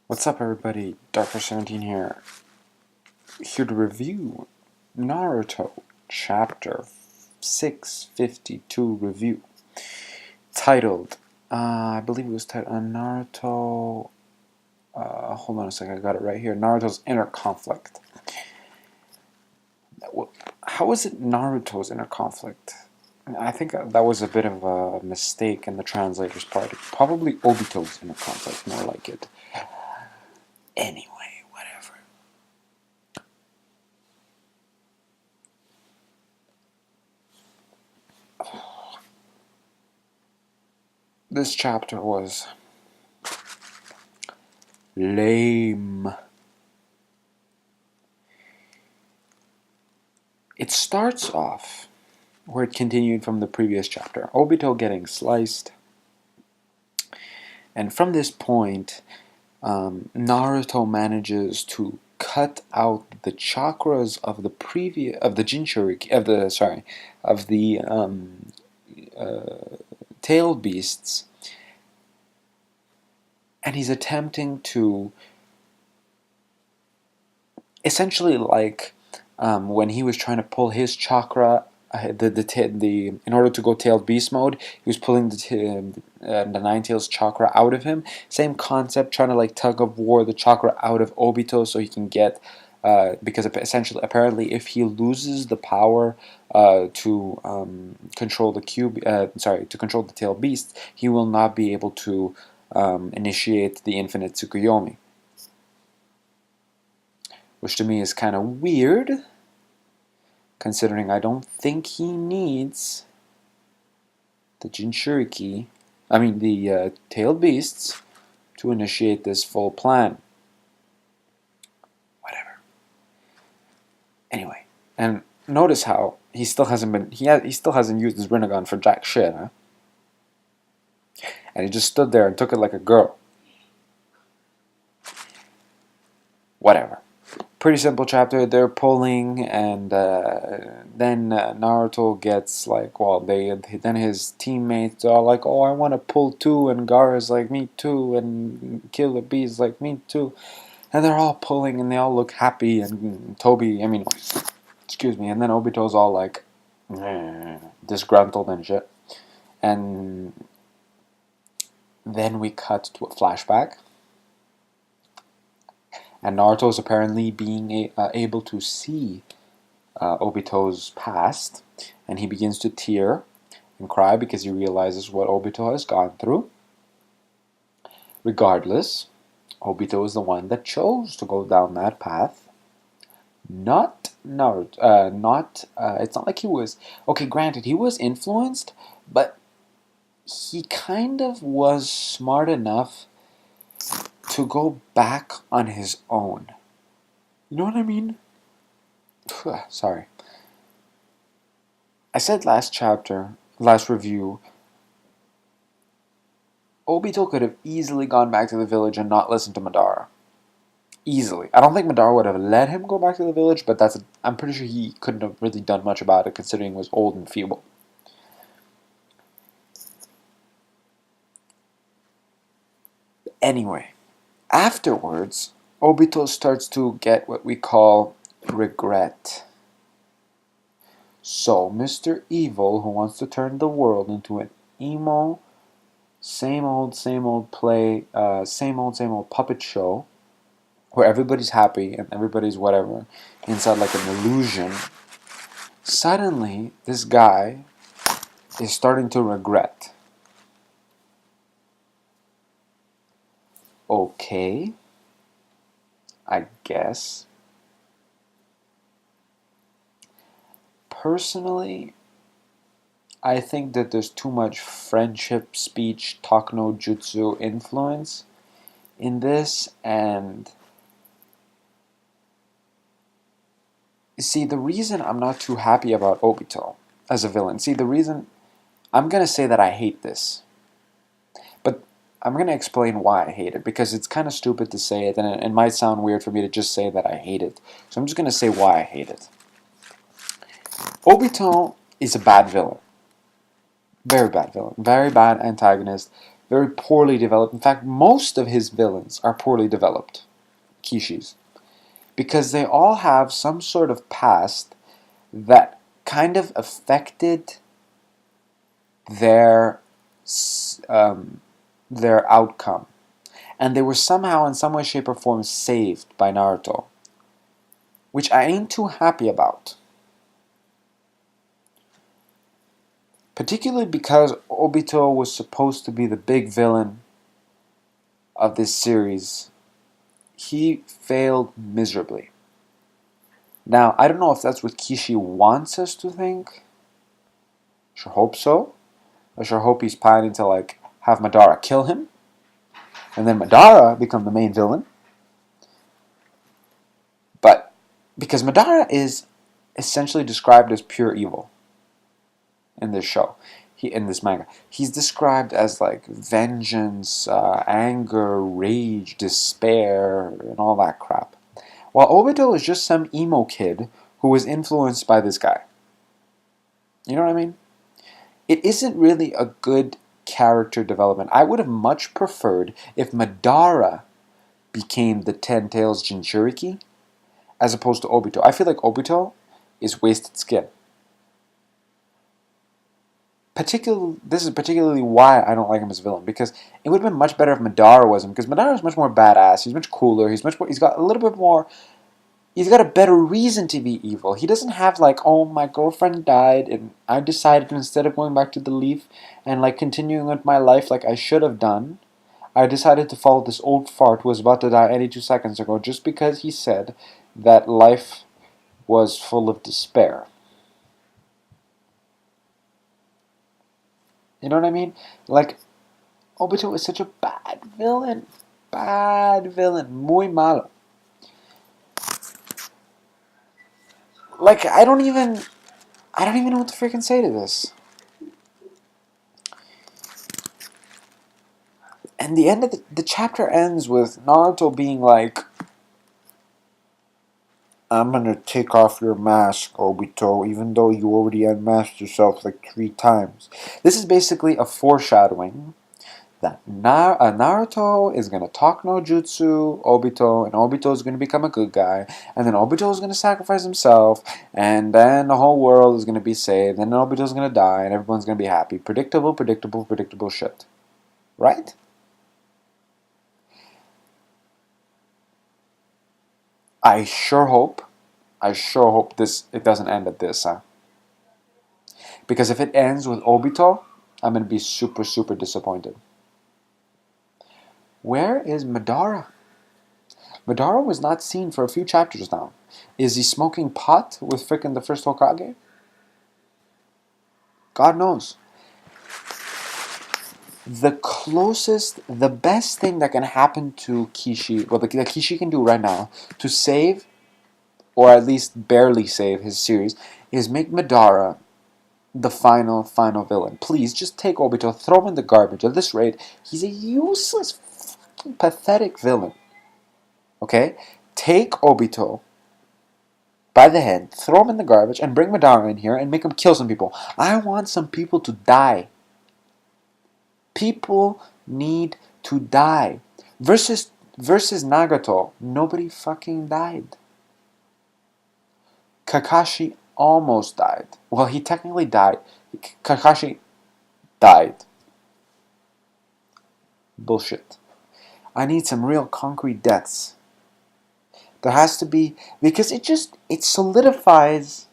What's up, everybody? Darker17 here to review Naruto Chapter 652 review, titled, I believe it was titled Naruto, hold on a second, I got it right here, Naruto's Inner Conflict. How is it Naruto's inner conflict? I think that was a bit of a mistake in the translator's part. Probably Obito's inner conflict, more like it. Anyway, whatever. This chapter was lame. It starts off where it continued from the previous chapter. Obito getting sliced. And from this point, Naruto manages to cut out the chakras of the Jinchuriki, of the tailed beasts, and he's attempting to essentially, like when he was trying to pull his chakra, in order to go tailed beast mode, he was pulling the Nine Tails chakra out of him. Same concept, trying to like tug of war the chakra out of Obito so he can get, because essentially, apparently, if he loses the power to control the to control the tailed beast, he will not be able to initiate the infinite Tsukuyomi, which to me is kind of weird, considering I don't think he needs the Jinchuriki, the tailed beasts, to initiate this full plan. Whatever. Anyway, and notice how he still hasn't used his Rinnegan for jack shit, huh? And he just stood there and took it like a girl. Whatever. Pretty simple chapter. They're pulling, and then Naruto gets like, then his teammates are like, oh, I want to pull too, and Gaara's like, me too, and Killer Bee's like, me too, and they're all pulling, and they all look happy, and excuse me, and then Obito's all like, disgruntled and shit, and then we cut to a flashback. And Naruto is apparently being able to see Obito's past, and he begins to tear and cry because he realizes what Obito has gone through. Regardless, Obito is the one that chose to go down that path, not Naruto. It's not like he was, okay, granted, he was influenced, but he kind of was smart enough to go back on his own. You know what I mean? Sorry. I said last review, Obito could have easily gone back to the village and not listened to Madara. Easily. I don't think Madara would have let him go back to the village, but I'm pretty sure he couldn't have really done much about it considering he was old and feeble. Anyway, afterwards, Obito starts to get what we call regret. So, Mr. Evil, who wants to turn the world into an emo, same old play, same old puppet show, where everybody's happy and everybody's whatever, inside like an illusion, suddenly this guy is starting to regret. Okay, I guess. Personally, I think that there's too much friendship speech, talk no jutsu influence in this, and see, the reason I'm not too happy about Obito as a villain, the reason, I'm going to say that I hate this, but I'm going to explain why I hate it, because it's kind of stupid to say it, and it might sound weird for me to just say that I hate it, so I'm just going to say why I hate it. Obito is a bad villain. Very bad villain. Very bad antagonist. very poorly developed. In fact, most of his villains are poorly developed, Kishi's, because they all have some sort of past that kind of affected their um, their outcome, and they were somehow, in some way, shape, or form, saved by Naruto, which I ain't too happy about. Particularly because Obito was supposed to be the big villain of this series. He failed miserably. Now, I don't know if that's what Kishi wants us to think. Sure hope so. I sure hope he's planning to have Madara kill him, and then Madara become the main villain. But because Madara is essentially described as pure evil in this show, in this manga, he's described as vengeance, anger, rage, despair, and all that crap. While Obito is just some emo kid who was influenced by this guy. You know what I mean? It isn't really a good character development. I would have much preferred if Madara became the Ten Tails Jinchuriki as opposed to Obito. I feel like Obito is wasted skin. This is particularly why I don't like him as a villain, because it would have been much better if Madara was him, because Madara is much more badass, he's much cooler, he's got a little bit more, he's got a better reason to be evil. He doesn't have oh, my girlfriend died and I decided instead of going back to the Leaf and continuing with my life like I should have done, I decided to follow this old fart who was about to die any 2 seconds ago just because he said that life was full of despair. You know what I mean? Obito is such a bad villain. Bad villain. Muy malo. I don't even know what to freaking say to this. And the end of the chapter ends with Naruto being like, I'm gonna take off your mask, Obito, even though you already unmasked yourself 3 times. This is basically a foreshadowing that Naruto is gonna talk no jutsu Obito, and Obito is gonna become a good guy, and then Obito is gonna sacrifice himself, and then the whole world is gonna be saved, and then Obito is gonna die, and everyone's gonna be happy. Predictable, predictable, predictable shit. Right? I sure hope it doesn't end at this, huh? Because if it ends with Obito, I'm gonna be super, super disappointed. Where is Madara? Madara was not seen for a few chapters now. Is he smoking pot with frickin' the first Hokage? God knows. The best thing that can happen to Kishi, that Kishi can do right now to save, or at least barely save his series, is make Madara the final villain. Please, just take Obito, throw him in the garbage. At this rate, he's a useless, fucking pathetic villain. Okay? Take Obito by the head, throw him in the garbage, and bring Madara in here and make him kill some people. I want some people to die. People need to die. Versus Nagato, nobody fucking died. Kakashi almost died. Well, he technically died. Kakashi died. Bullshit. I need some real concrete deaths. There has to be, because it solidifies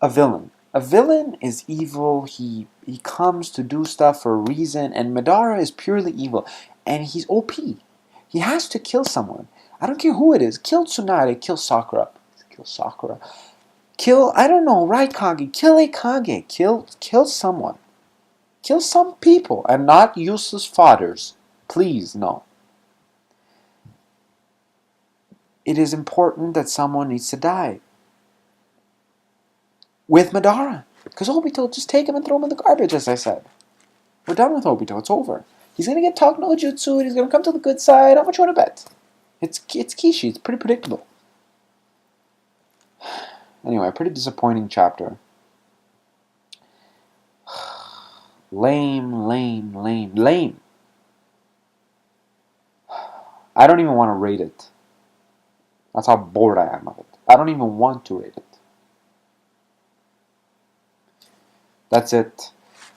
a villain. A villain is evil. He comes to do stuff for a reason, and Madara is purely evil, and he's OP. He has to kill someone. I don't care who it is. Kill Tsunade. Kill Sakura. Kill, I don't know, Raikage. Kill Akage. Kill someone. Kill some people, and not useless fodders. Please, no. It is important that someone needs to die. With Madara. Because Obito, just take him and throw him in the garbage, as I said. We're done with Obito. It's over. He's going to get Talk no Jutsu, and he's going to come to the good side. How much you want to bet? It's Kishi. It's pretty predictable. Anyway, a pretty disappointing chapter. Lame. I don't even want to rate it. That's how bored I am of it. I don't even want to rate it. That's it.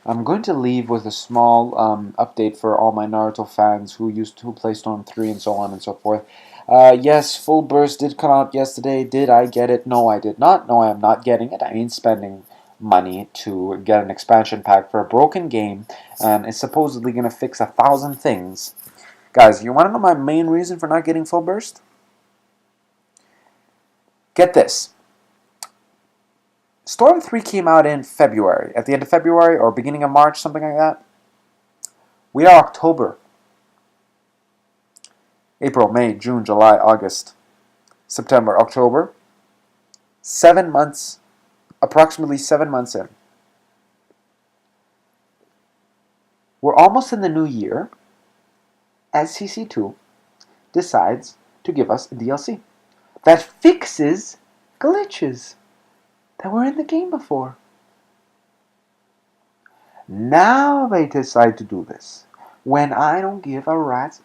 I'm going to leave with a small update for all my Naruto fans who used to play Storm 3 and so on and so forth. Yes, Full Burst did come out yesterday. Did I get it? No, I did not. No, I am not getting it. I ain't spending money to get an expansion pack for a broken game, and it's supposedly going to fix 1,000 things. Guys, you want to know my main reason for not getting Full Burst? Get this. Storm 3 came out in February, at the end of February or beginning of March, something like that. We are October. April, May, June, July, August, September, October. 7 months, approximately 7 months in. We're almost in the new year as CC2 decides to give us a DLC that fixes glitches that were in the game before. Now they decide to do this when I don't give a rat's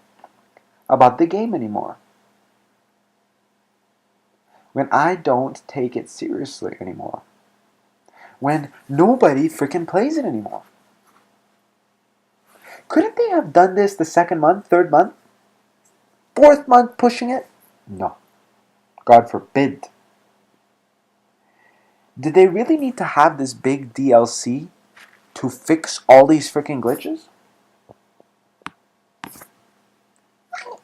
about the game anymore. When I don't take it seriously anymore. When nobody freaking plays it anymore. Couldn't they have done this the second month, third month, fourth month pushing it? No. God forbid. Did they really need to have this big DLC to fix all these freaking glitches?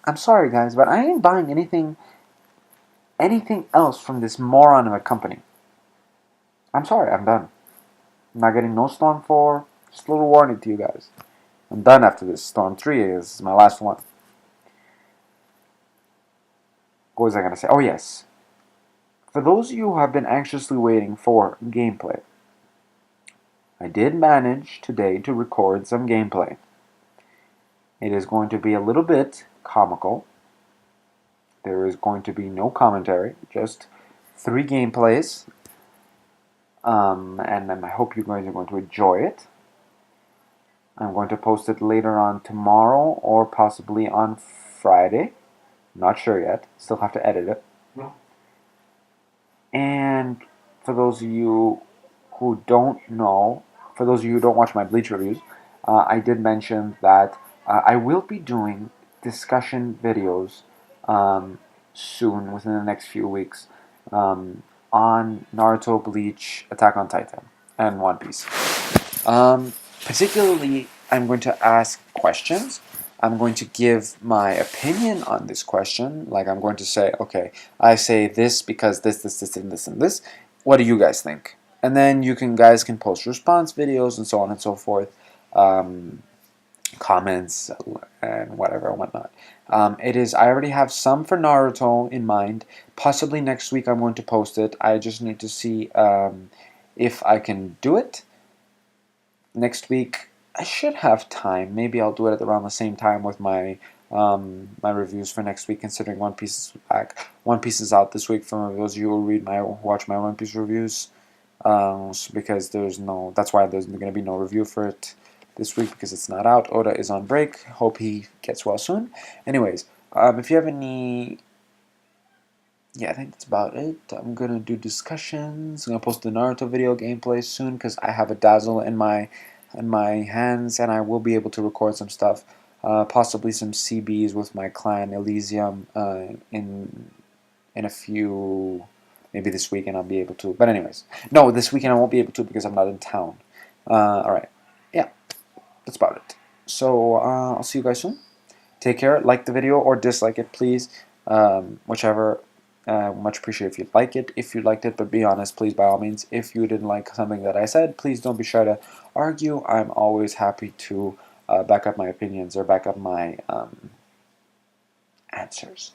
I'm sorry guys, but I ain't buying anything else from this moron of a company. I'm sorry, I'm done. I'm not getting no Storm 4. Just a little warning to you guys. I'm done after this. Storm 3 is my last one. What was I going to say? Oh, yes. For those of you who have been anxiously waiting for gameplay, I did manage today to record some gameplay. It is going to be a little bit comical. There is going to be no commentary, just 3 gameplays. And I hope you guys are going to enjoy it. I'm going to post it later on tomorrow or possibly on Friday. Not sure yet. Still have to edit it. No. And for those of you who don't know, for those of you who don't watch my Bleach reviews, I did mention that I will be doing discussion videos soon, within the next few weeks, on Naruto, Bleach, Attack on Titan, and One Piece. Particularly, I'm going to ask questions. I'm going to give my opinion on this question. Like, I'm going to say, okay, I say this because this, and this, and this. What do you guys think? And then you guys can post response videos and so on and so forth, comments and whatever and whatnot. I already have some for Naruto in mind. Possibly next week I'm going to post it. I just need to see if I can do it. Next week I should have time. Maybe I'll do it at around the same time with my my reviews for next week, considering One Piece is back. One Piece is out this week for those of you who watch my One Piece reviews. Because that's why there's going to be no review for it this week, because it's not out. Oda is on break. Hope he gets well soon. Anyways, if you have any... Yeah, I think that's about it. I'm going to do discussions. I'm going to post the Naruto video gameplay soon, because I have a Dazzle in my hands, and I will be able to record some stuff. Possibly some CBs with my clan Elysium in a few... Maybe this weekend I'll be able to. But anyways, no, this weekend I won't be able to because I'm not in town. Alright, yeah, that's about it. So I'll see you guys soon. Take care. Like the video or dislike it, please. Whichever. Much appreciate if you like it. If you liked it, but be honest, please, by all means. If you didn't like something that I said, please don't be shy to argue. I'm always happy to back up my opinions or back up my answers.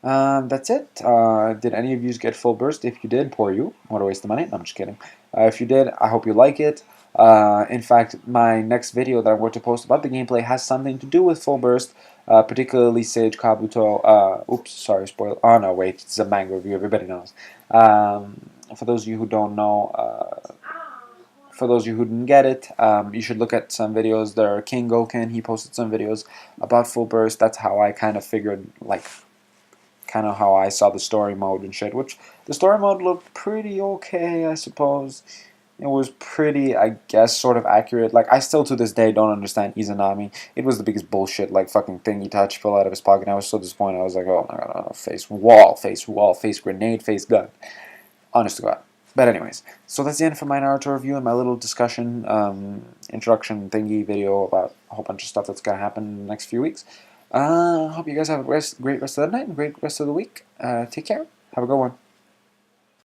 That's it. Did any of you get full burst? If you did, poor you. What a waste of money. No, I'm just kidding. If you did, I hope you like it. In fact, my next video that I'm going to post about the gameplay has something to do with full burst, particularly Sage Kabuto. Oops, sorry, spoil. Oh no, wait, it's a manga review. Everybody knows. For those of you who don't know, for those of you who didn't get it, you should look at some videos. There are King Goken, he posted some videos about full burst. That's how I kind of figured, like, kind of how I saw the story mode and shit, which the story mode looked pretty okay, I suppose. It was pretty, I guess, sort of accurate. Like, I still to this day don't understand Izanami. It was the biggest bullshit, like, fucking thing Itachi pulled out of his pocket, and I was so disappointed. I was like, oh my god, face wall, face grenade, face gun. Honest to God. But anyways, so that's the end for my Naruto review and my little discussion, introduction thingy video about a whole bunch of stuff that's going to happen in the next few weeks. Hope you guys have a great rest of the night and great rest of the week. Take care. Have a good one.